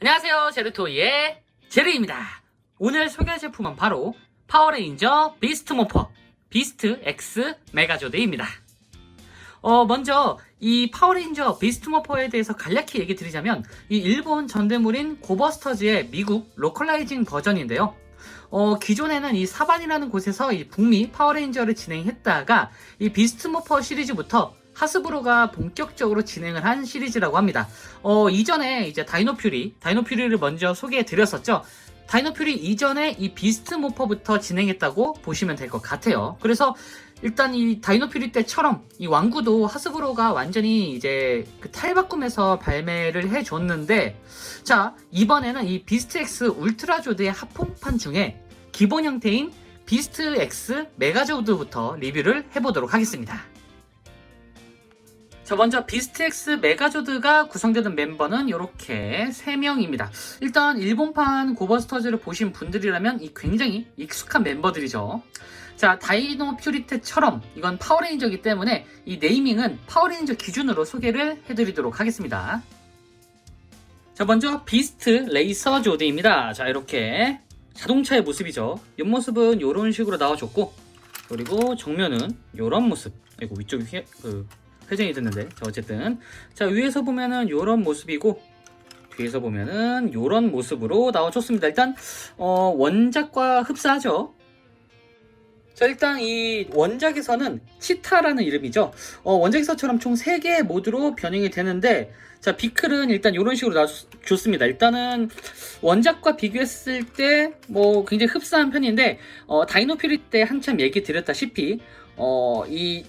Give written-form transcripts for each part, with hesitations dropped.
안녕하세요, 제르토이의 제르입니다. 오늘 소개할 제품은 바로 파워레인저 비스트 모퍼 비스트 X 메가조드입니다. 먼저 이 파워레인저 비스트 모퍼에 대해서 간략히 얘기 드리자면 이 일본 전대물인 고버스터즈의 미국 로컬라이징 버전인데요. 기존에는 이 사반이라는 곳에서 이 북미 파워레인저를 진행했다가 이 비스트 모퍼 시리즈부터 하스브로가 본격적으로 진행을 한 시리즈라고 합니다. 이전에 이제 다이노 퓨리를 먼저 소개해 드렸었죠. 다이노 퓨리 이전에 이 비스트 모퍼부터 진행했다고 보시면 될 것 같아요. 그래서 일단 이 다이노 퓨리 때처럼 이 왕구도 하스브로가 완전히 이제 그 탈바꿈해서 발매를 해줬는데, 자, 이번에는 이 비스트 X 울트라조드의 합본판 중에 기본 형태인 비스트 X 메가조드부터 리뷰를 해보도록 하겠습니다. 자, 먼저 비스트 X 메가조드가 구성되는 멤버는 이렇게 3명입니다. 일단 일본판 고버스터즈를 보신 분들이라면 이 굉장히 익숙한 멤버들이죠. 자, 다이노 퓨리 때처럼 이건 파워레인저이기 때문에 이 네이밍은 파워레인저 기준으로 소개를 해드리도록 하겠습니다. 자, 먼저 비스트 레이서 조드입니다. 자, 이렇게 자동차의 모습이죠. 옆모습은 이런 식으로 나와줬고, 그리고 정면은 이런 모습. 이거 위쪽이 회전이 됐는데, 자, 어쨌든 자, 위에서 보면은 이런 모습이고 뒤에서 보면은 이런 모습으로 나와줬습니다. 일단 원작과 흡사하죠. 자, 일단 이 원작에서는 치타라는 이름이죠. 원작에서처럼 총 3개의 모드로 변형이 되는데, 자, 비클은 일단 이런 식으로 나와줬습니다. 일단은 원작과 비교했을 때 뭐 굉장히 흡사한 편인데, 다이노 퓨리 때 한참 얘기 드렸다시피 이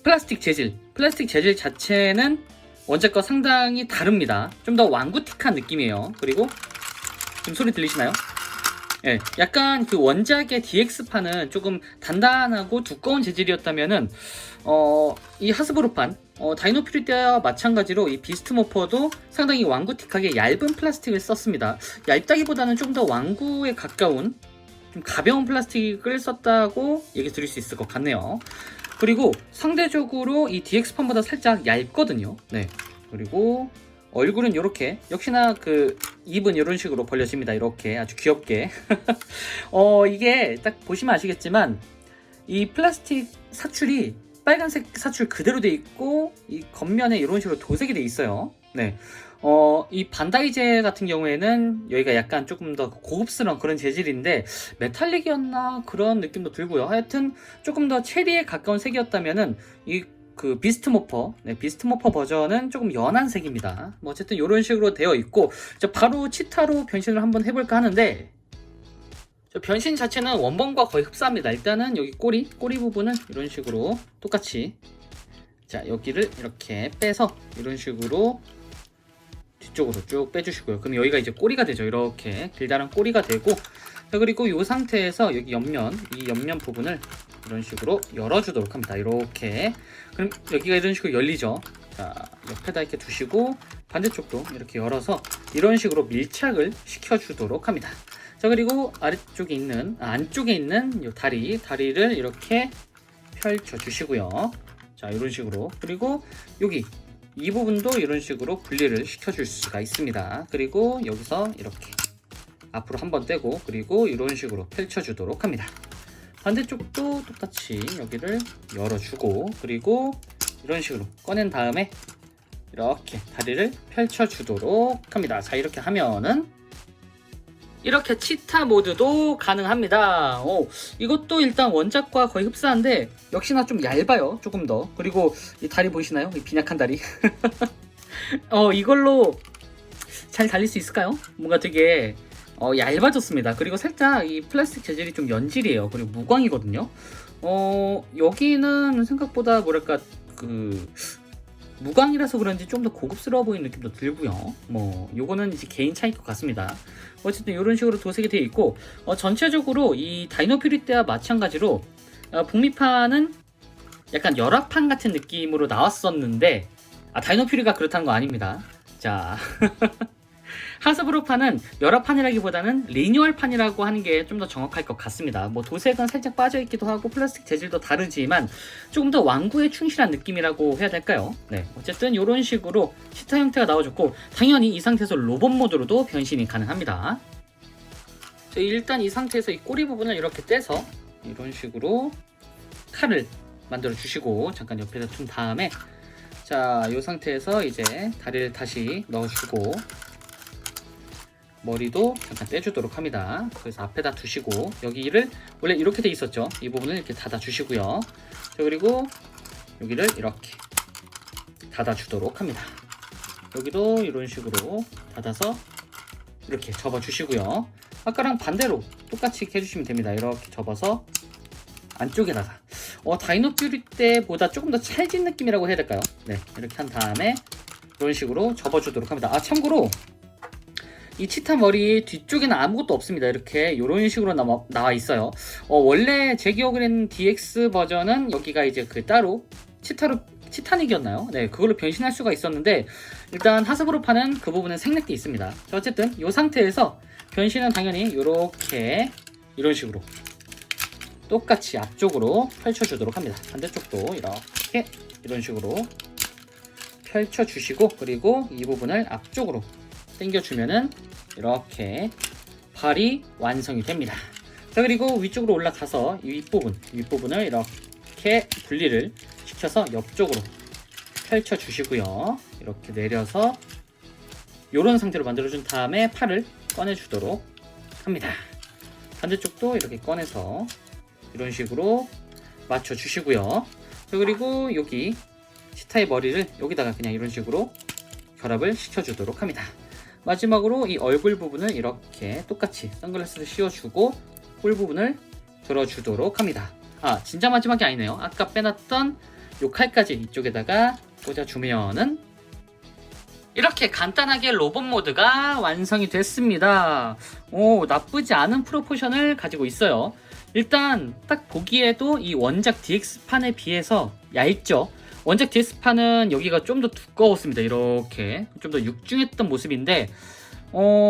플라스틱 재질 자체는 원작과 상당히 다릅니다. 좀 더 왕구틱한 느낌이에요. 그리고 지금 소리 들리시나요? 예, 약간 그 원작의 DX판은 조금 단단하고 두꺼운 재질이었다면은 이 하스브로판 다이노 퓨리 때와 마찬가지로 이 비스트 모퍼도 상당히 왕구틱하게 얇은 플라스틱을 썼습니다. 얇다기보다는 좀 더 왕구에 가까운 좀 가벼운 플라스틱을 썼다고 얘기 드릴 수 있을 것 같네요. 그리고 상대적으로 이 DX판보다 살짝 얇거든요. 네. 그리고 얼굴은 이렇게, 역시나 그 입은 이런 식으로 벌려집니다. 이렇게 아주 귀엽게. 이게 딱 보시면 아시겠지만 이 플라스틱 사출이 빨간색 사출 그대로 돼 있고, 이 겉면에 이런 식으로 도색이 돼 있어요. 네. 이 반다이제 같은 경우에는 여기가 약간 조금 더 고급스러운 그런 재질인데 메탈릭이었나 그런 느낌도 들고요. 하여튼 조금 더 체리에 가까운 색이었다면은 이 그 비스트 모퍼, 비스트 모퍼 버전은 조금 연한 색입니다. 뭐 어쨌든 이런 식으로 되어 있고, 바로 치타로 변신을 한번 해볼까 하는데, 변신 자체는 원본과 거의 흡사합니다. 일단은 여기 꼬리 부분은 이런 식으로 똑같이, 자, 여기를 이렇게 빼서 이런 식으로 뒤쪽으로 쭉 빼주시고요. 그럼 여기가 이제 꼬리가 되죠. 이렇게 길다란 꼬리가 되고, 자, 그리고 이 상태에서 여기 이 옆면 부분을 이런 식으로 열어주도록 합니다. 이렇게. 그럼 여기가 이런 식으로 열리죠. 자, 옆에다 이렇게 두시고 반대쪽도 이렇게 열어서 이런 식으로 밀착을 시켜주도록 합니다. 자, 그리고 아래쪽에 있는 안쪽에 있는 이 다리를 이렇게 펼쳐주시고요. 자, 이런 식으로. 그리고 여기 이 부분도 이런 식으로 분리를 시켜줄 수가 있습니다. 그리고 여기서 이렇게 앞으로 한번 떼고, 그리고 이런 식으로 펼쳐주도록 합니다. 반대쪽도 똑같이 여기를 열어주고, 그리고 이런 식으로 꺼낸 다음에 이렇게 다리를 펼쳐주도록 합니다. 자, 이렇게 하면은 이렇게 치타 모드도 가능합니다. 이것도 일단 원작과 거의 흡사한데 역시나 좀 얇아요. 조금 더. 그리고 이 다리 보이시나요? 이 빈약한 다리. 이걸로 잘 달릴 수 있을까요? 뭔가 되게 얇아졌습니다. 그리고 살짝 이 플라스틱 재질이 좀 연질이에요. 그리고 무광이거든요. 여기는 생각보다 뭐랄까 무광이라서 그런지 좀 더 고급스러워 보이는 느낌도 들고요. 뭐 요거는 이제 개인 차이일 것 같습니다. 어쨌든 이런 식으로 도색이 되어 있고, 전체적으로 이 다이노 퓨리 때와 마찬가지로 북미판은 약간 열화판 같은 느낌으로 나왔었는데, 다이노 퓨리가 그렇다는 거 아닙니다. 자, 하스브로판은 여러 판이라기보다는 리뉴얼 판이라고 하는 게 좀 더 정확할 것 같습니다. 뭐 도색은 살짝 빠져있기도 하고 플라스틱 재질도 다르지만 조금 더 완구에 충실한 느낌이라고 해야 될까요? 네, 어쨌든 이런 식으로 치타 형태가 나와줬고, 당연히 이 상태에서 로봇 모드로도 변신이 가능합니다. 일단 이 상태에서 이 꼬리 부분을 이렇게 떼서 이런 식으로 칼을 만들어 주시고, 잠깐 옆에다 둔 다음에, 자, 이 상태에서 이제 다리를 다시 넣어주고, 머리도 잠깐 떼주도록 합니다. 그래서 앞에다 두시고, 여기를 원래 이렇게 돼 있었죠. 이 부분을 이렇게 닫아 주시고요. 자, 그리고 여기를 이렇게 닫아 주도록 합니다. 여기도 이런 식으로 닫아서 이렇게 접어 주시고요. 아까랑 반대로 똑같이 해주시면 됩니다. 이렇게 접어서 안쪽에다가 다이노 퓨리 때보다 조금 더 찰진 느낌이라고 해야 될까요? 네, 이렇게 한 다음에 이런 식으로 접어주도록 합니다. 참고로 이 치타 머리 뒤쪽에는 아무것도 없습니다. 이렇게 이런 식으로 나와 있어요. 원래 제 기억으로는 DX 버전은 여기가 이제 그 따로 티타닉이었나요? 네, 그걸로 변신할 수가 있었는데, 일단 하스브로판은 그 부분은 생략돼 있습니다. 자, 어쨌든 이 상태에서 변신은 당연히 이렇게 이런 식으로 똑같이 앞쪽으로 펼쳐주도록 합니다. 반대쪽도 이렇게 이런 식으로 펼쳐주시고, 그리고 이 부분을 앞쪽으로 당겨주면은 이렇게 발이 완성이 됩니다. 자, 그리고 위쪽으로 올라가서 이 윗부분을 이렇게 분리를 시켜서 옆쪽으로 펼쳐주시고요. 이렇게 내려서 이런 상태로 만들어준 다음에 팔을 꺼내주도록 합니다. 반대쪽도 이렇게 꺼내서 이런 식으로 맞춰주시고요. 자, 그리고 여기 치타의 머리를 여기다가 그냥 이런 식으로 결합을 시켜주도록 합니다. 마지막으로 이 얼굴 부분을 이렇게 똑같이 선글라스를 씌워주고 뿔 부분을 들어주도록 합니다. 진짜 마지막이 아니네요. 아까 빼놨던 요 칼까지 이쪽에다가 꽂아주면은 이렇게 간단하게 로봇 모드가 완성이 됐습니다. 나쁘지 않은 프로포션을 가지고 있어요. 일단 딱 보기에도 이 원작 DX판에 비해서 얇죠. 원작 DX판은 여기가 좀 더 두꺼웠습니다. 이렇게 좀 더 육중했던 모습인데,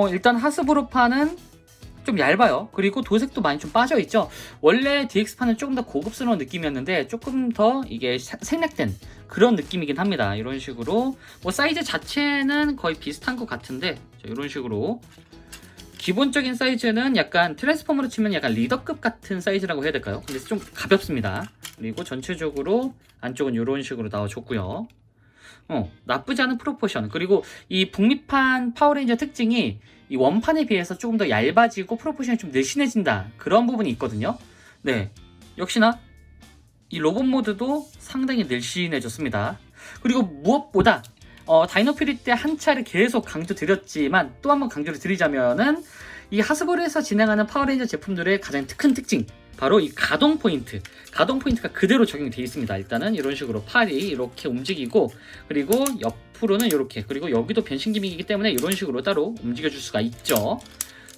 일단 하스브로판은 좀 얇아요. 그리고 도색도 많이 좀 빠져있죠. 원래 DX판은 조금 더 고급스러운 느낌이었는데 조금 더 이게 생략된 그런 느낌이긴 합니다. 이런 식으로 뭐 사이즈 자체는 거의 비슷한 것 같은데, 이런 식으로 기본적인 사이즈는 약간 트랜스포머로 치면 약간 리더급 같은 사이즈라고 해야 될까요? 근데 좀 가볍습니다. 그리고 전체적으로 안쪽은 이런 식으로 나와줬고요. 나쁘지 않은 프로포션. 그리고 이 북미판 파워레인저 특징이 이 원판에 비해서 조금 더 얇아지고 프로포션이 좀 늘씬해진다, 그런 부분이 있거든요. 네, 역시나 이 로봇 모드도 상당히 늘씬해졌습니다. 그리고 무엇보다 다이노 퓨리 때 한 차례 계속 강조드렸지만 또 한번 강조를 드리자면은, 이 하스브로에서 진행하는 파워레인저 제품들의 가장 큰 특징, 바로 이 가동 포인트가 그대로 적용이 되어 있습니다. 일단은 이런 식으로 팔이 이렇게 움직이고, 그리고 옆으로는 이렇게, 그리고 여기도 변신 기믹이기 때문에 이런 식으로 따로 움직여줄 수가 있죠.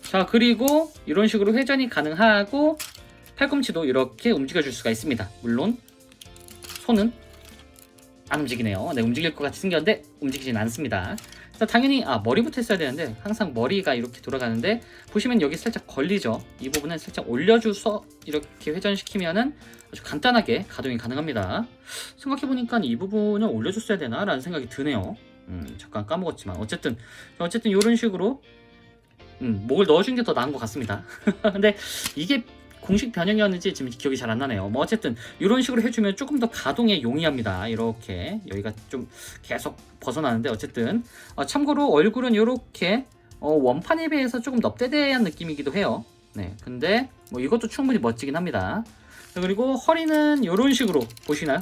자, 그리고 이런 식으로 회전이 가능하고 팔꿈치도 이렇게 움직여줄 수가 있습니다. 물론 손은 안 움직이네요. 네, 움직일 것 같이 생겼는데 움직이진 않습니다. 당연히 머리부터 했어야 되는데 항상 머리가 이렇게 돌아가는데, 보시면 여기 살짝 걸리죠. 이 부분은 살짝 올려줘서 이렇게 회전시키면은 아주 간단하게 가동이 가능합니다. 생각해보니까 이 부분을 올려줬어야 되나 라는 생각이 드네요. 잠깐 까먹었지만 어쨌든 이런 식으로 목을 넣어준 게 더 나은 것 같습니다. 근데 이게 공식 변형이었는지 지금 기억이 잘 안 나네요. 뭐 어쨌든 이런 식으로 해주면 조금 더 가동에 용이합니다. 이렇게 여기가 좀 계속 벗어나는데, 어쨌든 참고로 얼굴은 이렇게 원판에 비해서 조금 넙대대한 느낌이기도 해요. 네, 근데 뭐 이것도 충분히 멋지긴 합니다. 그리고 허리는 이런 식으로 보시나요?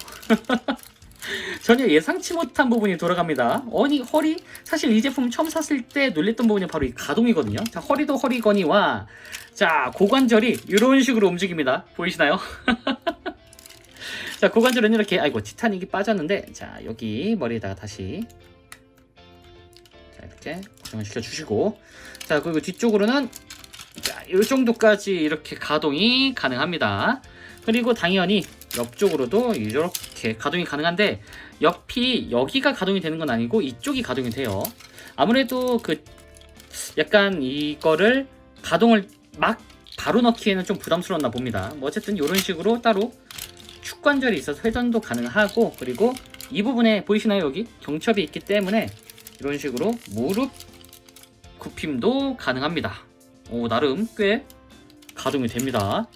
전혀 예상치 못한 부분이 돌아갑니다. 허리, 사실 이 제품 처음 샀을 때 놀랬던 부분이 바로 이 가동이거든요. 자, 허리도 허리거니와, 자, 고관절이 이런 식으로 움직입니다. 보이시나요? 자, 고관절은 이렇게, 아이고, 티타닉이 빠졌는데, 자, 여기 머리에다가 다시, 자, 이렇게 고정을 시켜주시고, 자, 그리고 뒤쪽으로는, 자, 이 정도까지 이렇게 가동이 가능합니다. 그리고 당연히 옆쪽으로도 이렇게 가동이 가능한데, 옆이 여기가 가동이 되는 건 아니고 이쪽이 가동이 돼요. 아무래도 그 약간 이거를 가동을 막 바로 넣기에는 좀 부담스러웠나 봅니다. 뭐 어쨌든 이런 식으로 따로 축관절이 있어서 회전도 가능하고, 그리고 이 부분에 보이시나요? 여기 경첩이 있기 때문에 이런 식으로 무릎 굽힘도 가능합니다. 오, 나름 꽤 가동이 됩니다.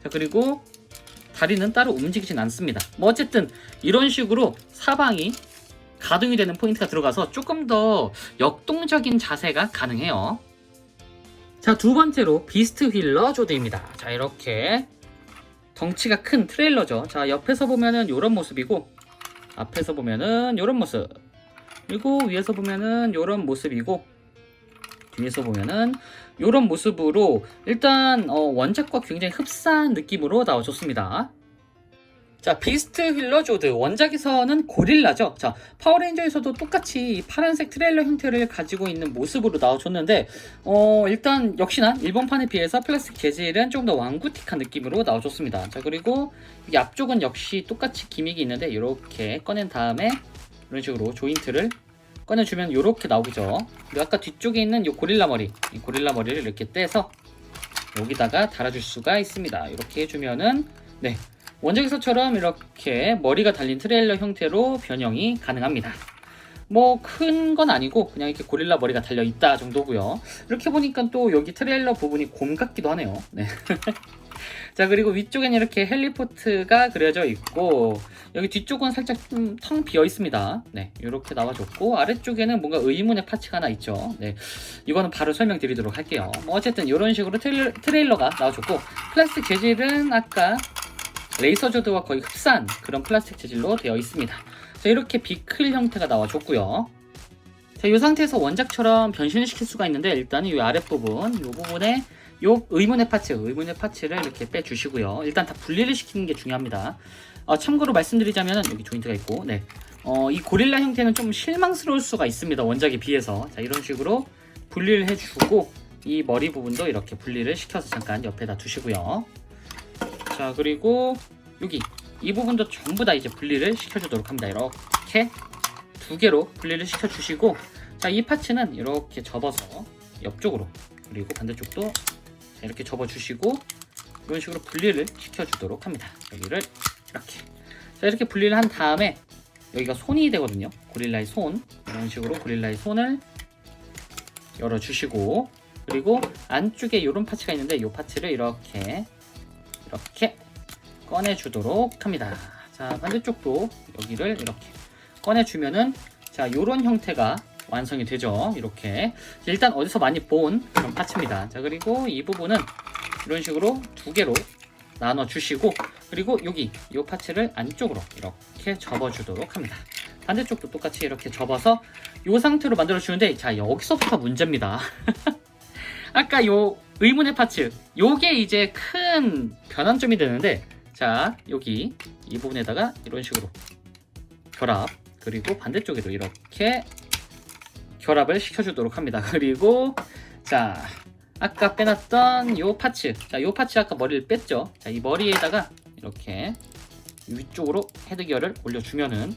자, 그리고 다리는 따로 움직이진 않습니다. 뭐 어쨌든 이런 식으로 사방이 가동이 되는 포인트가 들어가서 조금 더 역동적인 자세가 가능해요. 자, 두 번째로 비스트 휠러 조드입니다. 자, 이렇게 덩치가 큰 트레일러죠. 자, 옆에서 보면은 이런 모습이고, 앞에서 보면은 이런 모습, 그리고 위에서 보면은 이런 모습이고, 뒤에서 보면은 이런 모습으로 일단 원작과 굉장히 흡사한 느낌으로 나와줬습니다. 자, 비스트 휠러 조드, 원작에서는 고릴라죠. 자, 파워레인저에서도 똑같이 파란색 트레일러 형태를 가지고 있는 모습으로 나와줬는데, 일단 역시나 일본판에 비해서 플라스틱 재질은 좀 더 왕구틱한 느낌으로 나와줬습니다. 자, 그리고 이 앞쪽은 역시 똑같이 기믹이 있는데, 이렇게 꺼낸 다음에 이런 식으로 조인트를 꺼내주면 이렇게 나오죠. 그리고 아까 뒤쪽에 있는 이 고릴라 머리, 이 고릴라 머리를 이렇게 떼서 여기다가 달아줄 수가 있습니다. 이렇게 해주면은, 네, 원작에서처럼 이렇게 머리가 달린 트레일러 형태로 변형이 가능합니다. 뭐 큰 건 아니고 그냥 이렇게 고릴라 머리가 달려 있다 정도고요. 이렇게 보니까 또 여기 트레일러 부분이 곰 같기도 하네요. 네. 자, 그리고 위쪽에는 이렇게 헬리포트가 그려져 있고, 여기 뒤쪽은 살짝 좀 텅 비어 있습니다. 네, 이렇게 나와줬고, 아래쪽에는 뭔가 의문의 파츠가 하나 있죠. 네, 이거는 바로 설명드리도록 할게요. 뭐 어쨌든 이런 식으로 트레일러가 나와줬고, 플라스틱 재질은 아까 레이서 조드와 거의 흡사한 그런 플라스틱 재질로 되어 있습니다. 자, 이렇게 비클 형태가 나와줬고요. 자, 이 상태에서 원작처럼 변신을 시킬 수가 있는데, 일단은 이 아랫부분, 이 부분에 요 의문의 파츠를 이렇게 빼주시고요. 일단 다 분리를 시키는 게 중요합니다. 참고로 말씀드리자면 여기 조인트가 있고, 네, 이 고릴라 형태는 좀 실망스러울 수가 있습니다. 원작에 비해서. 자, 이런 식으로 분리를 해주고, 이 머리 부분도 이렇게 분리를 시켜서 잠깐 옆에다 두시고요. 자, 그리고 여기 이 부분도 전부 다 이제 분리를 시켜주도록 합니다. 이렇게 두 개로 분리를 시켜주시고, 자, 이 파츠는 이렇게 접어서 옆쪽으로, 그리고 반대쪽도 이렇게 접어주시고, 이런 식으로 분리를 시켜주도록 합니다. 여기를 이렇게. 자, 이렇게 분리를 한 다음에 여기가 손이 되거든요. 고릴라의 손. 이런 식으로 고릴라의 손을 열어주시고, 그리고 안쪽에 이런 파츠가 있는데 이 파츠를 이렇게 꺼내주도록 합니다. 자, 반대쪽도 여기를 이렇게 꺼내주면은, 자, 요런 형태가 완성이 되죠. 이렇게. 일단 어디서 많이 본 그런 파츠입니다. 자, 그리고 이 부분은 이런 식으로 두 개로 나눠 주시고, 그리고 여기 이 파츠를 안쪽으로 이렇게 접어주도록 합니다. 반대쪽도 똑같이 이렇게 접어서 이 상태로 만들어 주는데, 자, 여기서부터 문제입니다. 아까 요 의문의 파츠, 요게 이제 큰 변환점이 되는데, 자, 여기 이 부분에다가 이런 식으로 결합, 그리고 반대쪽에도 이렇게 결합을 시켜주도록 합니다. 그리고 자, 아까 빼놨던 요 파츠, 자, 요 파츠 아까 머리를 뺐죠. 자, 이 머리에다가 이렇게 위쪽으로 헤드기어를 올려주면은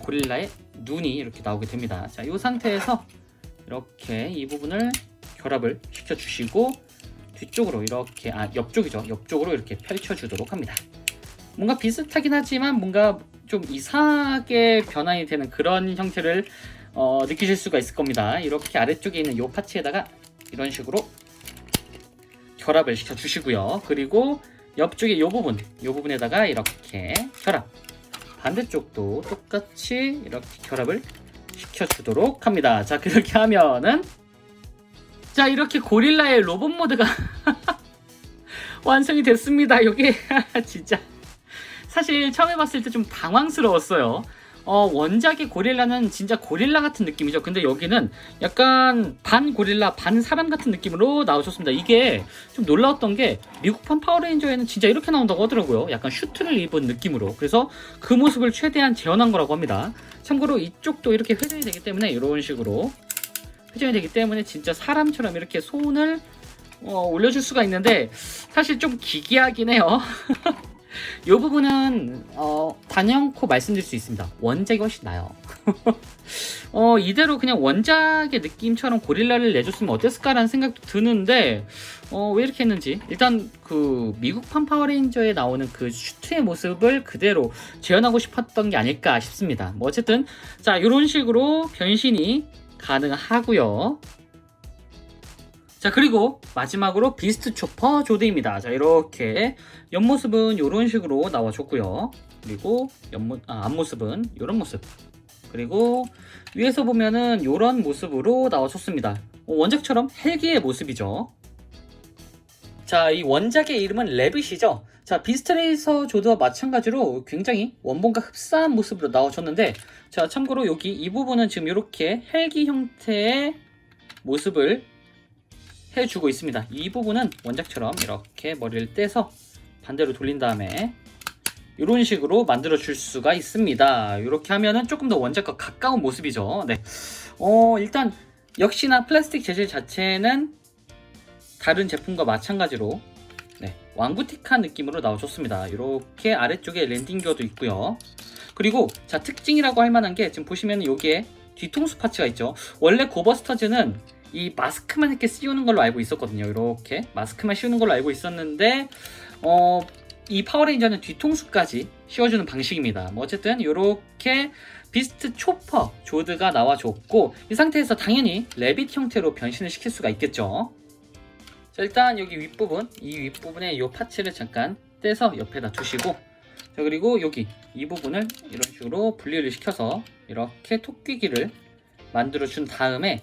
고릴라의 눈이 이렇게 나오게 됩니다. 자, 이 상태에서 이렇게 이 부분을 결합을 시켜주시고, 뒤쪽으로 이렇게, 옆쪽이죠. 옆쪽으로 이렇게 펼쳐주도록 합니다. 뭔가 비슷하긴 하지만 뭔가 좀 이상하게 변환이 되는 그런 형태를 느끼실 수가 있을 겁니다. 이렇게 아래쪽에 있는 이 파츠에다가 이런 식으로 결합을 시켜주시고요. 그리고 옆쪽에 이 부분에다가 이렇게 결합, 반대쪽도 똑같이 이렇게 결합을 시켜주도록 합니다. 자, 그렇게 하면은, 자, 이렇게 고릴라의 로봇 모드가 완성이 됐습니다. 이게 진짜 사실 처음에 봤을 때 좀 당황스러웠어요. 원작의 고릴라는 진짜 고릴라 같은 느낌이죠. 근데 여기는 약간 반 고릴라 반 사람 같은 느낌으로 나오셨습니다. 이게 좀 놀라웠던 게 미국판 파워레인저에는 진짜 이렇게 나온다고 하더라고요. 약간 슈트를 입은 느낌으로. 그래서 그 모습을 최대한 재현한 거라고 합니다. 참고로 이쪽도 이렇게 회전이 되기 때문에, 이런 식으로 회전이 되기 때문에 진짜 사람처럼 이렇게 손을 올려줄 수가 있는데, 사실 좀 기괴하긴 해요. 이 부분은 단연코 말씀드릴 수 있습니다. 원작이 훨씬 나아요. 이대로 그냥 원작의 느낌처럼 고릴라를 내줬으면 어땠을까라는 생각도 드는데 왜 이렇게 했는지. 일단 그 미국판 파워레인저에 나오는 그 슈트의 모습을 그대로 재현하고 싶었던 게 아닐까 싶습니다. 뭐 어쨌든 자, 이런 식으로 변신이 가능하고요. 자, 그리고 마지막으로 비스트 초퍼 조드입니다. 자, 이렇게 옆모습은 이런 식으로 나와줬고요. 그리고 앞모습은 이런 모습. 그리고 위에서 보면은 이런 모습으로 나와줬습니다. 원작처럼 헬기의 모습이죠. 자, 이 원작의 이름은 레빗이죠. 자, 비스트 레이서 조드와 마찬가지로 굉장히 원본과 흡사한 모습으로 나와줬는데, 자, 참고로 여기 이 부분은 지금 이렇게 헬기 형태의 모습을 해주고 있습니다. 이 부분은 원작처럼 이렇게 머리를 떼서 반대로 돌린 다음에 이런 식으로 만들어 줄 수가 있습니다. 이렇게 하면은 조금 더 원작과 가까운 모습이죠. 네. 일단 역시나 플라스틱 재질 자체는 다른 제품과 마찬가지로 왕구틱한 느낌으로 나와줬습니다. 이렇게 아래쪽에 랜딩 기어도 있고요. 그리고 자, 특징이라고 할 만한 게 지금 보시면 여기에 뒤통수 파츠가 있죠. 원래 고버스터즈는 이 마스크만 이렇게 씌우는 걸로 알고 있었거든요. 이렇게 마스크만 씌우는 걸로 알고 있었는데 이 파워레인저는 뒤통수까지 씌워주는 방식입니다. 뭐 어쨌든 이렇게 비스트 초퍼 조드가 나와줬고, 이 상태에서 당연히 레빗 형태로 변신을 시킬 수가 있겠죠. 자, 일단 여기 윗부분, 이 윗부분에 이 파츠를 잠깐 떼서 옆에다 두시고, 자, 그리고 여기 이 부분을 이런 식으로 분리를 시켜서 이렇게 토끼기를 만들어 준 다음에,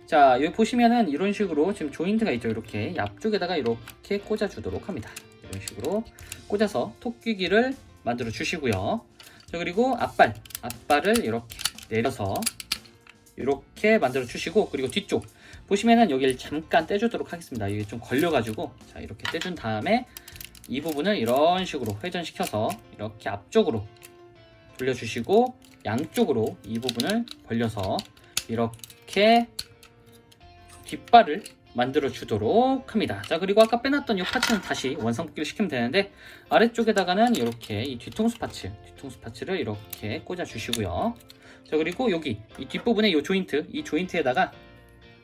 자, 여기 보시면은 이런 식으로 지금 조인트가 있죠. 이렇게 앞쪽에다가 이렇게 꽂아 주도록 합니다. 이런 식으로 꽂아서 토끼기를 만들어 주시고요. 자, 그리고 앞발을 이렇게 내려서 이렇게 만들어 주시고, 그리고 뒤쪽 보시면은 여기를 잠깐 떼주도록 하겠습니다. 이게 좀 걸려가지고, 자, 이렇게 떼준 다음에 이 부분을 이런 식으로 회전시켜서 이렇게 앞쪽으로 돌려주시고, 양쪽으로 이 부분을 벌려서 이렇게 뒷발을 만들어 주도록 합니다. 자, 그리고 아까 빼놨던 이 파츠는 다시 원상복귀를 시키면 되는데, 아래쪽에다가는 이렇게 이 뒤통수 파츠를 이렇게 꽂아 주시고요. 자, 그리고 여기 이 뒷부분에 이 조인트에다가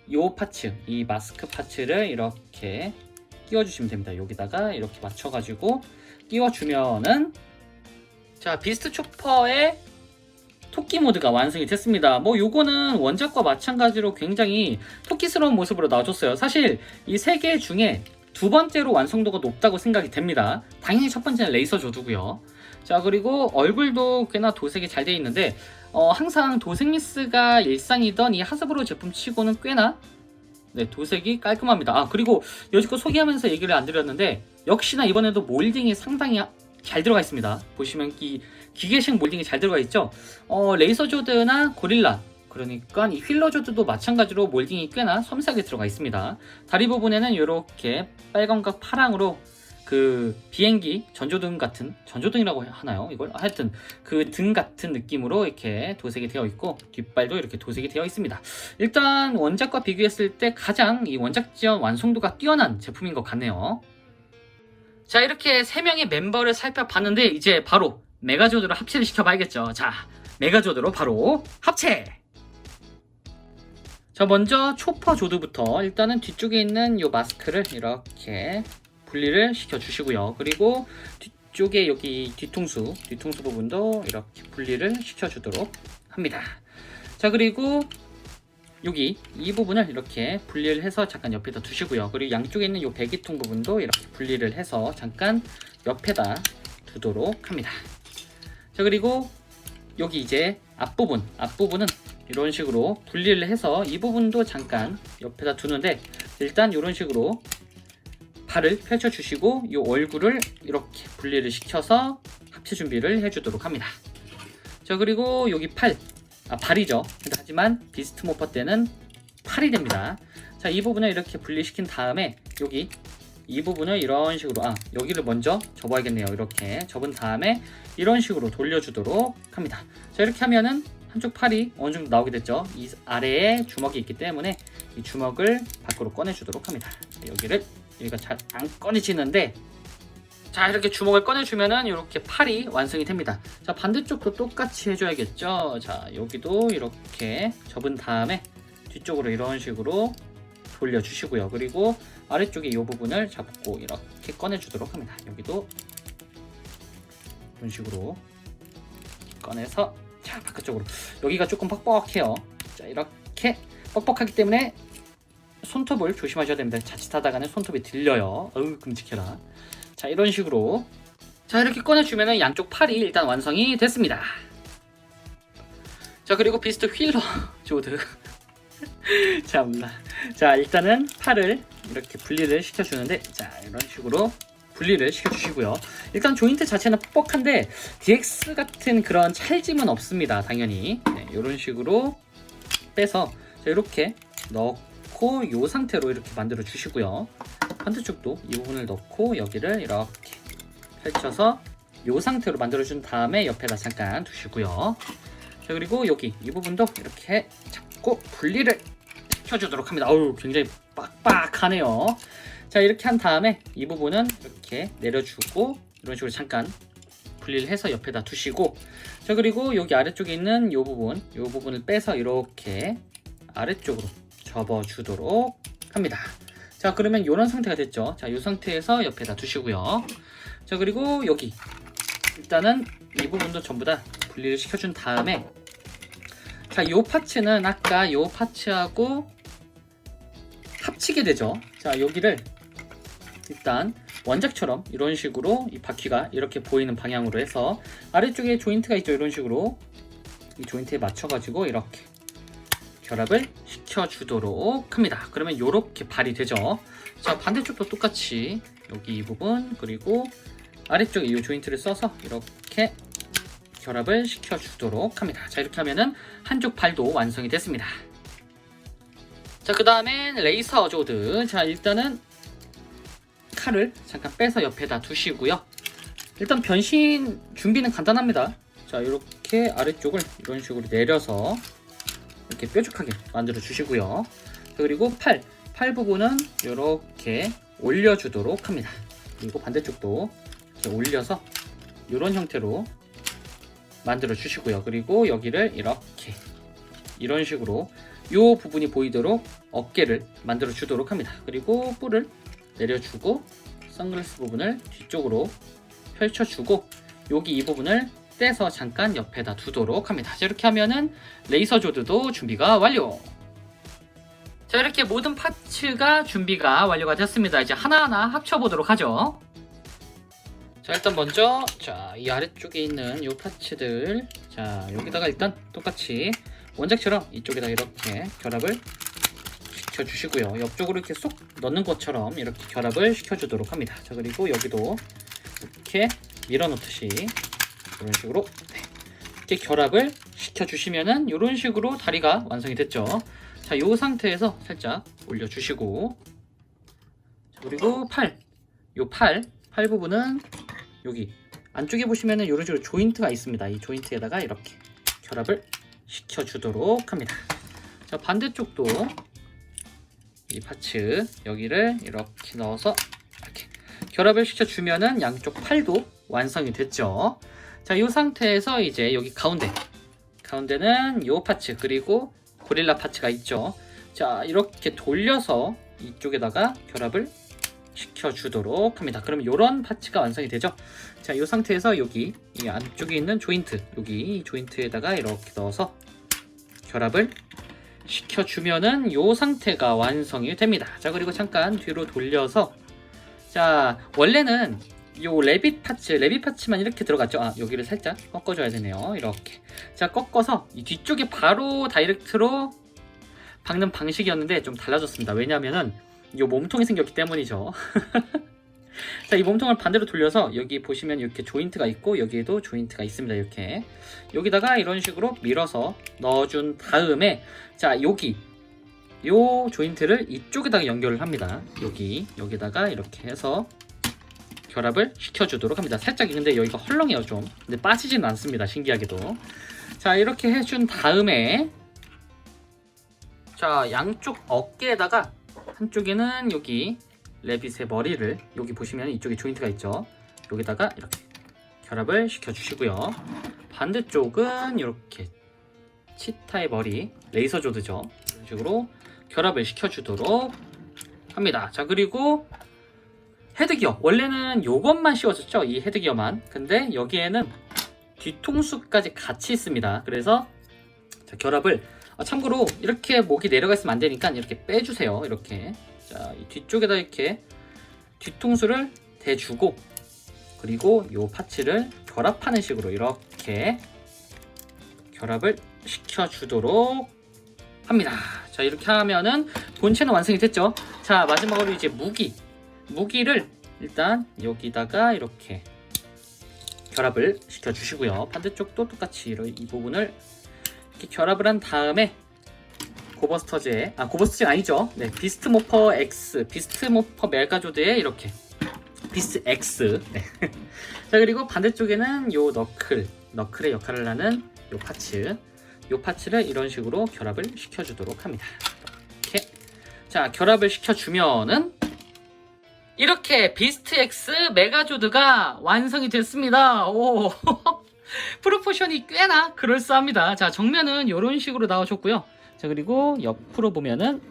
이 파츠, 이 마스크 파츠를 이렇게 끼워 주시면 됩니다. 여기다가 이렇게 맞춰 가지고 끼워 주면은, 자, 비스트 초퍼의 토끼 모드가 완성이 됐습니다. 뭐 요거는 원작과 마찬가지로 굉장히 토끼스러운 모습으로 나와줬어요. 사실 이 세 개 중에 두 번째로 완성도가 높다고 생각이 됩니다. 당연히 첫 번째는 레이서 조드고요. 자, 그리고 얼굴도 꽤나 도색이 잘 되어 있는데 항상 도색 미스가 일상이던 이 하스브로 제품 치고는 꽤나 도색이 깔끔합니다. 그리고 여지껏 소개하면서 얘기를 안 드렸는데, 역시나 이번에도 몰딩이 상당히 잘 들어가 있습니다. 보시면 이 기계식 몰딩이 잘 들어가 있죠. 레이서 조드나 고릴라, 그러니까 이 휠러 조드도 마찬가지로 몰딩이 꽤나 섬세하게 들어가 있습니다. 다리 부분에는 이렇게 빨강과 파랑으로 그 비행기 전조등이라고 하나요? 이걸 하여튼 그 등 같은 느낌으로 이렇게 도색이 되어 있고, 뒷발도 이렇게 도색이 되어 있습니다. 일단 원작과 비교했을 때 가장 이 원작 지원 완성도가 뛰어난 제품인 것 같네요. 자, 이렇게 3명의 멤버를 살펴봤는데 이제 바로 메가조드로 합체를 시켜봐야겠죠. 자, 메가조드로 바로 합체! 자, 먼저 초퍼 조드부터 일단은 뒤쪽에 있는 이 마스크를 이렇게 분리를 시켜주시고요. 그리고 뒤쪽에 여기 뒤통수 부분도 이렇게 분리를 시켜주도록 합니다. 자, 그리고 여기 이 부분을 이렇게 분리를 해서 잠깐 옆에다 두시고요. 그리고 양쪽에 있는 이 배기통 부분도 이렇게 분리를 해서 잠깐 옆에다 두도록 합니다. 자, 그리고 여기 이제 앞부분은 이런 식으로 분리를 해서 이 부분도 잠깐 옆에다 두는데, 일단 이런 식으로 팔을 펼쳐 주시고 이 얼굴을 이렇게 분리를 시켜서 합체 준비를 해주도록 합니다. 자, 그리고 여기 발이죠. 하지만 비스트 모퍼 때는 팔이 됩니다. 자, 이 부분을 이렇게 분리시킨 다음에 여기 이 부분을 이런 식으로 여기를 먼저 접어야겠네요. 이렇게 접은 다음에 이런 식으로 돌려주도록 합니다. 자, 이렇게 하면은 한쪽 팔이 어느 정도 나오게 됐죠. 이 아래에 주먹이 있기 때문에 이 주먹을 밖으로 꺼내주도록 합니다. 여기가 잘 안 꺼내지는데, 자, 이렇게 주먹을 꺼내주면은 이렇게 팔이 완성이 됩니다. 자, 반대쪽도 똑같이 해줘야겠죠. 자, 여기도 이렇게 접은 다음에 뒤쪽으로 이런 식으로 돌려주시고요. 그리고 아래쪽에 이 부분을 잡고 이렇게 꺼내주도록 합니다. 여기도 이런 식으로 꺼내서, 자, 바깥쪽으로. 여기가 조금 뻑뻑해요. 자, 이렇게 뻑뻑하기 때문에 손톱을 조심하셔야 됩니다. 자칫하다가는 손톱이 들려요. 어우, 끔찍해라. 자, 이런 식으로. 자, 이렇게 꺼내주면은 양쪽 팔이 일단 완성이 됐습니다. 자, 그리고 비스트 휠러 조드. 참나. 자, 일단은 팔을 이렇게 분리를 시켜주는데, 자, 이런 식으로 분리를 시켜주시고요. 일단 조인트 자체는 뻑뻑한데 DX 같은 그런 찰짐은 없습니다. 당연히. 네, 이런 식으로 빼서, 자, 이렇게 넣고 이 상태로 이렇게 만들어 주시고요. 반대쪽도 이 부분을 넣고 여기를 이렇게 펼쳐서 이 상태로 만들어준 다음에 옆에다 잠깐 두시고요. 자, 그리고 여기 이 부분도 이렇게 잡고 분리를 시켜주도록 합니다. 어우, 굉장히 빡빡하네요. 자, 이렇게 한 다음에 이 부분은 이렇게 내려주고 이런 식으로 잠깐 분리를 해서 옆에다 두시고, 자, 그리고 여기 아래쪽에 있는 이 부분을 빼서 이렇게 아래쪽으로 접어주도록 합니다. 자, 그러면 이런 상태가 됐죠. 자, 이 상태에서 옆에다 두시고요. 자, 그리고 여기 일단은 이 부분도 전부 다 분리를 시켜준 다음에, 자, 이 파츠는 아까 이 파츠하고 합치게 되죠. 자, 여기를 일단 원작처럼 이런 식으로 이 바퀴가 이렇게 보이는 방향으로 해서 아래쪽에 조인트가 있죠. 이런 식으로 이 조인트에 맞춰가지고 이렇게 결합을 시켜주도록 합니다. 그러면 이렇게 발이 되죠. 자, 반대쪽도 똑같이 여기 이 부분 그리고 아래쪽에 이 조인트를 써서 이렇게 결합을 시켜주도록 합니다. 자, 이렇게 하면은 한쪽 발도 완성이 됐습니다. 자, 그 다음엔 레이서 조드. 자, 일단은 칼을 잠깐 빼서 옆에다 두시고요. 일단 변신 준비는 간단합니다. 자, 이렇게 아래쪽을 이런 식으로 내려서 이렇게 뾰족하게 만들어 주시고요. 그리고 팔 부분은 이렇게 올려주도록 합니다. 그리고 반대쪽도 이렇게 올려서 이런 형태로 만들어 주시고요. 그리고 여기를 이렇게 이런 식으로 이 부분이 보이도록 어깨를 만들어 주도록 합니다. 그리고 뿔을 내려주고 선글라스 부분을 뒤쪽으로 펼쳐주고 여기 이 부분을 떼서 잠깐 옆에다 두도록 합니다. 자, 이렇게 하면은 레이서 조드도 준비가 완료. 자, 이렇게 모든 파츠가 준비가 완료가 됐습니다. 이제 하나하나 합쳐보도록 하죠. 자, 일단 먼저 이 아래쪽에 있는 이 파츠들, 자, 여기다가 일단 똑같이 원작처럼 이쪽에다 이렇게 결합을 시켜주시고요. 옆쪽으로 이렇게 쏙 넣는 것처럼 이렇게 결합을 시켜주도록 합니다. 자, 그리고 여기도 이렇게 밀어넣듯이 이런 식으로 이렇게 결합을 시켜주시면은 이런 식으로 다리가 완성이 됐죠. 자, 이 상태에서 살짝 올려주시고, 그리고 팔 부분은 여기 안쪽에 보시면은 이런 식으로 조인트가 있습니다. 이 조인트에다가 이렇게 결합을 시켜주도록 합니다. 자, 반대쪽도 이 파츠 여기를 이렇게 넣어서 이렇게 결합을 시켜주면은 양쪽 팔도 완성이 됐죠. 자, 이 상태에서 이제 여기 가운데는 이 파츠 그리고 고릴라 파츠가 있죠. 자, 이렇게 돌려서 이쪽에다가 결합을 시켜주도록 합니다. 그러면 이런 파츠가 완성이 되죠. 자, 이 상태에서 여기 이 안쪽에 있는 조인트, 여기 이 조인트에다가 이렇게 넣어서 결합을 시켜주면은 이 상태가 완성이 됩니다. 자, 그리고 잠깐 뒤로 돌려서, 자, 원래는 요 레빗 파츠만 이렇게 들어갔죠. 아, 여기를 살짝 꺾어줘야 되네요. 이렇게. 자, 꺾어서 이 뒤쪽에 바로 다이렉트로 박는 방식이었는데 좀 달라졌습니다. 왜냐면은 요 몸통이 생겼기 때문이죠. 자, 이 몸통을 반대로 돌려서 여기 보시면 이렇게 조인트가 있고 여기에도 조인트가 있습니다. 이렇게 여기다가 이런 식으로 밀어서 넣어준 다음에, 자, 여기 요 조인트를 이쪽에다가 연결을 합니다. 여기다가 이렇게 해서 결합을 시켜주도록 합니다. 살짝 근데 여기가 헐렁해요 좀. 근데 빠지지는 않습니다. 신기하게도. 자, 이렇게 해준 다음에, 자, 양쪽 어깨에다가 한쪽에는 여기 레빗의 머리를, 여기 보시면 이쪽에 조인트가 있죠. 여기다가 이렇게 결합을 시켜주시고요. 반대쪽은 이렇게 치타의 머리, 레이저 조드죠. 이런 식으로 결합을 시켜주도록 합니다. 자, 그리고 헤드기어. 원래는 요것만 씌워졌죠. 이 헤드기어만. 근데 여기에는 뒤통수까지 같이 있습니다. 그래서 자, 결합을 참고로 이렇게 목이 내려가 있으면 안 되니까 이렇게 빼주세요. 이렇게. 자, 이 뒤쪽에다 이렇게 뒤통수를 대주고, 그리고 요 파츠를 결합하는 식으로 이렇게 결합을 시켜주도록 합니다. 자, 이렇게 하면은 본체는 완성이 됐죠. 자, 마지막으로 이제 무기를 일단 여기다가 이렇게 결합을 시켜주시고요. 반대쪽도 똑같이 이 부분을 이렇게 결합을 한 다음에 고버스터즈에, 고버스터즈가 아니죠. 네, 비스트 모퍼 X, 비스트 모퍼 메가조드에 이렇게 비스트 X. 네. 자, 그리고 반대쪽에는 요 너클의 역할을 하는 요 파츠를 이런 식으로 결합을 시켜주도록 합니다. 이렇게. 자, 결합을 시켜주면은 이렇게 비스트 X 메가조드가 완성이 됐습니다. 오. 프로포션이 꽤나 그럴싸합니다. 자, 정면은 이런 식으로 나와줬고요. 자, 그리고 옆으로 보면은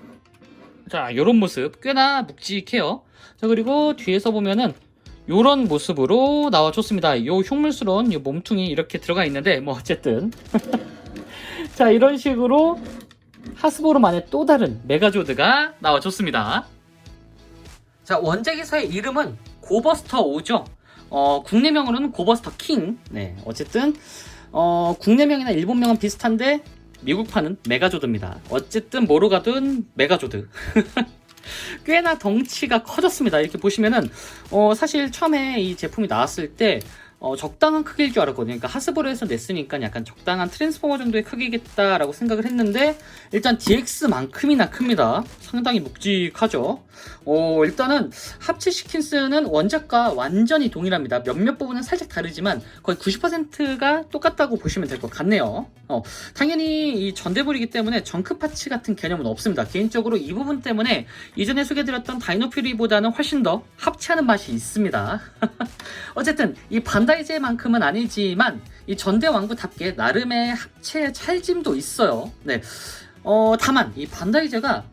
자, 이런 모습 꽤나 묵직해요. 자, 그리고 뒤에서 보면은 이런 모습으로 나와줬습니다. 요 흉물스러운 요 몸통이 이렇게 들어가 있는데 뭐 어쨌든 자, 이런 식으로 하스보르만의 또 다른 메가조드가 나와줬습니다. 자, 원작에서의 이름은 고버스터 5죠. 국내명으로는 고버스터 킹. 네, 어쨌든 국내명이나 일본명은 비슷한데 미국판은 메가조드입니다. 어쨌든 뭐로 가든 메가조드. 꽤나 덩치가 커졌습니다. 이렇게 보시면은 사실 처음에 이 제품이 나왔을 때 적당한 크기일 줄 알았거든요. 그러니까 하스보르에서 냈으니까 약간 적당한 트랜스포머 정도의 크기겠다라고 생각을 했는데 일단 DX만큼이나 큽니다. 상당히 묵직하죠. 일단은 합체시킨 스는 원작과 완전히 동일합니다. 몇몇 부분은 살짝 다르지만 거의 90%가 똑같다고 보시면 될 것 같네요. 당연히 이 전대볼이기 때문에 정크 파츠 같은 개념은 없습니다. 개인적으로 이 부분 때문에 이전에 소개해드렸던 다이노 퓨리보다는 훨씬 더 합체하는 맛이 있습니다. 어쨌든 이 반다이제만큼은 아니지만 이 전대왕구답게 나름의 합체 찰짐도 있어요. 네. 다만 이 반다이제가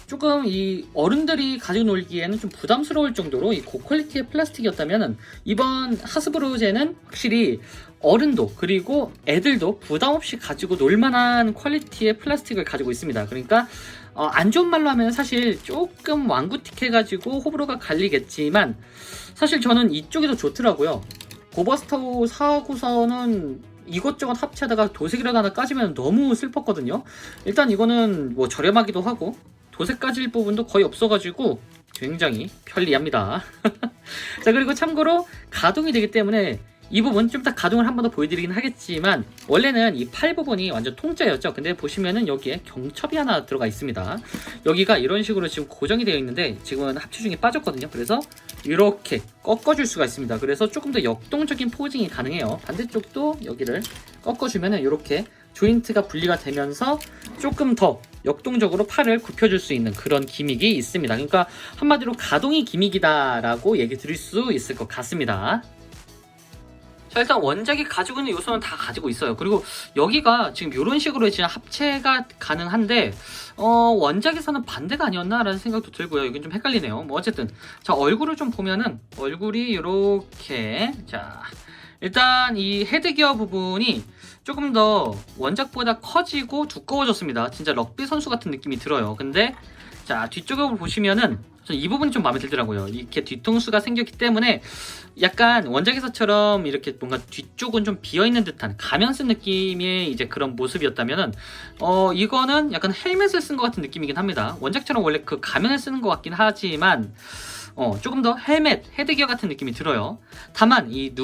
조금 이 어른들이 가지고 놀기에는 좀 부담스러울 정도로 이 고퀄리티의 플라스틱이었다면 이번 하스브로제는 확실히 어른도 그리고 애들도 부담 없이 가지고 놀만한 퀄리티의 플라스틱을 가지고 있습니다. 그러니까 안 좋은 말로 하면 사실 조금 왕구틱해가지고 호불호가 갈리겠지만 사실 저는 이쪽이 더 좋더라고요. 고버스터 사고서는 이것저것 합체하다가 도색이라도 하나 까지면 너무 슬펐거든요. 일단 이거는 뭐 저렴하기도 하고 도색 까질 부분도 거의 없어가지고 굉장히 편리합니다. 자, 그리고 참고로 가동이 되기 때문에 이 부분 좀 이따 가동을 한 번 더 보여드리긴 하겠지만 원래는 이 팔 부분이 완전 통짜였죠. 근데 보시면은 여기에 경첩이 하나 들어가 있습니다. 여기가 이런 식으로 지금 고정이 되어 있는데 지금은 합체 중에 빠졌거든요. 그래서 이렇게 꺾어줄 수가 있습니다. 그래서 조금 더 역동적인 포징이 가능해요. 반대쪽도 여기를 꺾어주면은 이렇게 조인트가 분리가 되면서 조금 더 역동적으로 팔을 굽혀줄 수 있는 그런 기믹이 있습니다. 그러니까 한마디로 가동이 기믹이다라고 얘기 드릴 수 있을 것 같습니다. 자, 일단 원작이 가지고 있는 요소는 다 가지고 있어요. 그리고 여기가 지금 이런 식으로 진짜 합체가 가능한데 원작에서는 반대가 아니었나라는 생각도 들고요. 이건 좀 헷갈리네요. 뭐 어쨌든 자, 얼굴을 좀 보면은 얼굴이 이렇게 자, 일단 이 헤드기어 부분이 조금 더 원작보다 커지고 두꺼워졌습니다. 진짜 럭비 선수 같은 느낌이 들어요. 근데 자, 뒤쪽을 보시면은 이 부분이 좀 마음에 들더라고요. 이렇게 뒤통수가 생겼기 때문에 약간 원작에서처럼 이렇게 뭔가 뒤쪽은 좀 비어있는 듯한 가면 쓴 느낌의 이제 그런 모습이었다면은 이거는 약간 헬멧을 쓴 것 같은 느낌이긴 합니다. 원작처럼 원래 그 가면을 쓰는 것 같긴 하지만 조금 더 헬멧, 헤드기어 같은 느낌이 들어요. 다만 이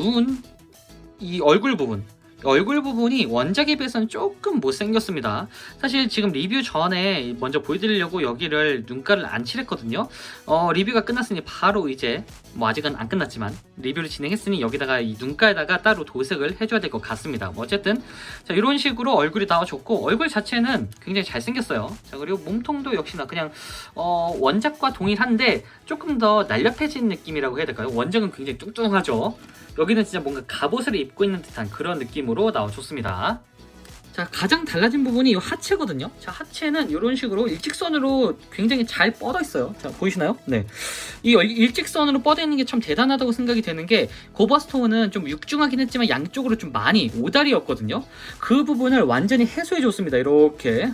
얼굴 부분이 원작에 비해서는 조금 못생겼습니다. 사실 지금 리뷰 전에 먼저 보여드리려고 여기를 눈가를 안 칠했거든요. 리뷰가 끝났으니 바로 이제 뭐 아직은 안 끝났지만 리뷰를 진행했으니 여기다가 이 눈가에다가 따로 도색을 해줘야 될 것 같습니다. 뭐 어쨌든 자, 이런 식으로 얼굴이 나와줬고 얼굴 자체는 굉장히 잘생겼어요. 자, 그리고 몸통도 역시나 그냥 원작과 동일한데 조금 더 날렵해진 느낌이라고 해야 될까요? 원작은 굉장히 뚱뚱하죠. 여기는 진짜 뭔가 갑옷을 입고 있는 듯한 그런 느낌으로 나와줬습니다. 자, 가장 달라진 부분이 이 하체거든요. 자, 하체는 이런 식으로 일직선으로 굉장히 잘 뻗어 있어요. 자, 보이시나요? 네. 이 일직선으로 뻗어 있는 게 참 대단하다고 생각이 되는 게 고버스토어는 좀 육중하긴 했지만 양쪽으로 좀 많이 오다리였거든요. 그 부분을 완전히 해소해 줬습니다. 이렇게.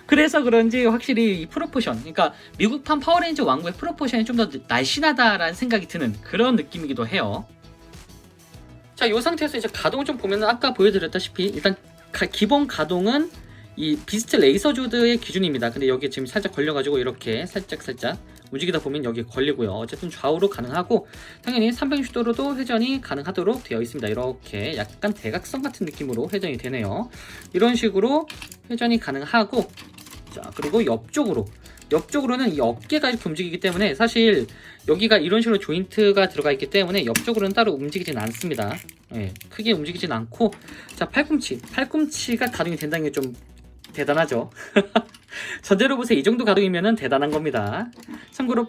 그래서 그런지 확실히 이 프로포션, 그러니까 미국판 파워레인저 왕국의 프로포션이 좀 더 날씬하다라는 생각이 드는 그런 느낌이기도 해요. 자, 이 상태에서 이제 가동을 좀 보면 아까 보여드렸다시피 일단 기본 가동은 이 비스트 레이서 조드의 기준입니다. 근데 여기에 지금 살짝 걸려가지고 이렇게 살짝 움직이다 보면 여기에 걸리고요. 어쨌든 좌우로 가능하고 당연히 360도로도 회전이 가능하도록 되어 있습니다. 이렇게 약간 대각선 같은 느낌으로 회전이 되네요. 이런 식으로 회전이 가능하고, 자, 그리고 옆쪽으로는 이 어깨가 이렇게 움직이기 때문에 사실 여기가 이런 식으로 조인트가 들어가 있기 때문에 옆쪽으로는 따로 움직이진 않습니다. 예, 크게 움직이진 않고, 자, 팔꿈치가 가동이 된다는 게 좀 대단하죠. 전제로 보세요. 이 정도 가동이면 대단한 겁니다. 참고로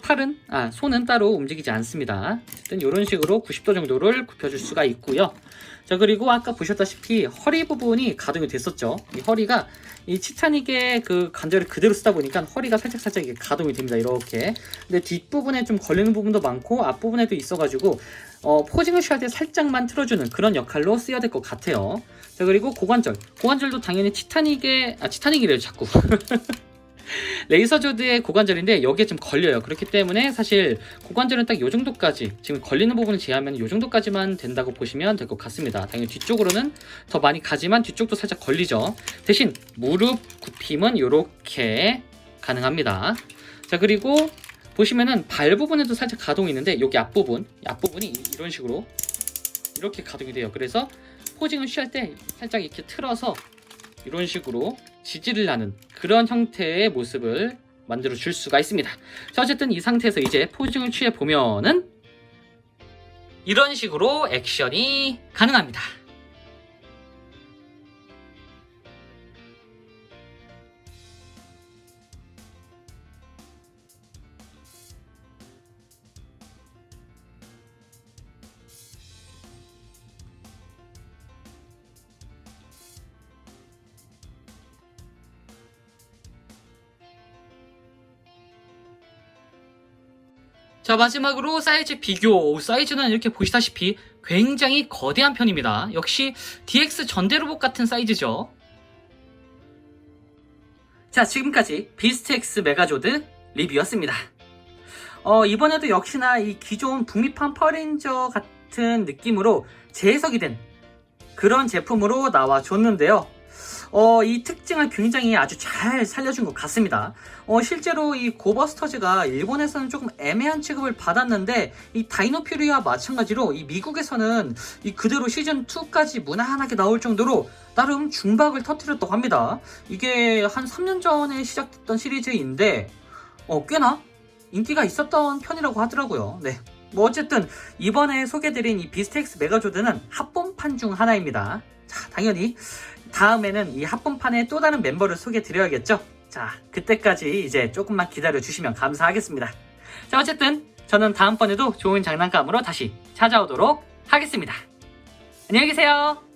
손은 따로 움직이지 않습니다. 어쨌든 이런 식으로 90도 정도를 굽혀줄 수가 있고요. 자, 그리고 아까 보셨다시피 허리 부분이 가동이 됐었죠. 이 허리가 이 티타닉의 그 관절을 그대로 쓰다 보니까 허리가 살짝 이게 가동이 됩니다. 이렇게. 근데 뒷부분에 좀 걸리는 부분도 많고 앞부분에도 있어가지고 포징을 취할 때 살짝만 틀어주는 그런 역할로 쓰여야 될 것 같아요. 자, 그리고 고관절도 당연히 티타닉이래요 자꾸. 레이서 조드의 고관절인데 여기에 좀 걸려요. 그렇기 때문에 사실 고관절은 딱 이 정도까지, 지금 걸리는 부분을 제외하면 이 정도까지만 된다고 보시면 될 것 같습니다. 당연히 뒤쪽으로는 더 많이 가지만 뒤쪽도 살짝 걸리죠. 대신 무릎 굽힘은 이렇게 가능합니다. 자, 그리고 보시면은 발 부분에도 살짝 가동이 있는데 여기 앞부분이 이런 식으로 이렇게 가동이 돼요. 그래서 포징을 취할 때 살짝 이렇게 틀어서 이런 식으로 지지를 하는 그런 형태의 모습을 만들어 줄 수가 있습니다. 자, 어쨌든 이 상태에서 이제 포징을 취해 보면은 이런 식으로 액션이 가능합니다. 자, 마지막으로 사이즈 비교. 사이즈는 이렇게 보시다시피 굉장히 거대한 편입니다. 역시 DX 전대 로봇 같은 사이즈죠. 자, 지금까지 비스트엑스 메가조드 리뷰였습니다. 이번에도 역시나 이 기존 북미판 파워레인저 같은 느낌으로 재해석이 된 그런 제품으로 나와줬는데요. 이 특징을 굉장히 아주 잘 살려준 것 같습니다. 실제로 이 고버스터즈가 일본에서는 조금 애매한 취급을 받았는데 이 다이노 퓨리와 마찬가지로 이 미국에서는 이 그대로 시즌2까지 무난하게 나올 정도로 나름 중박을 터뜨렸다고 합니다. 이게 한 3년 전에 시작됐던 시리즈인데 꽤나 인기가 있었던 편이라고 하더라고요. 네. 뭐 어쨌든 이번에 소개드린 이 비스트엑스 메가조드는 합본판 중 하나입니다. 자, 당연히 다음에는 이 합본판의 또 다른 멤버를 소개드려야겠죠. 자, 그때까지 이제 조금만 기다려주시면 감사하겠습니다. 자, 어쨌든 저는 다음번에도 좋은 장난감으로 다시 찾아오도록 하겠습니다. 안녕히 계세요.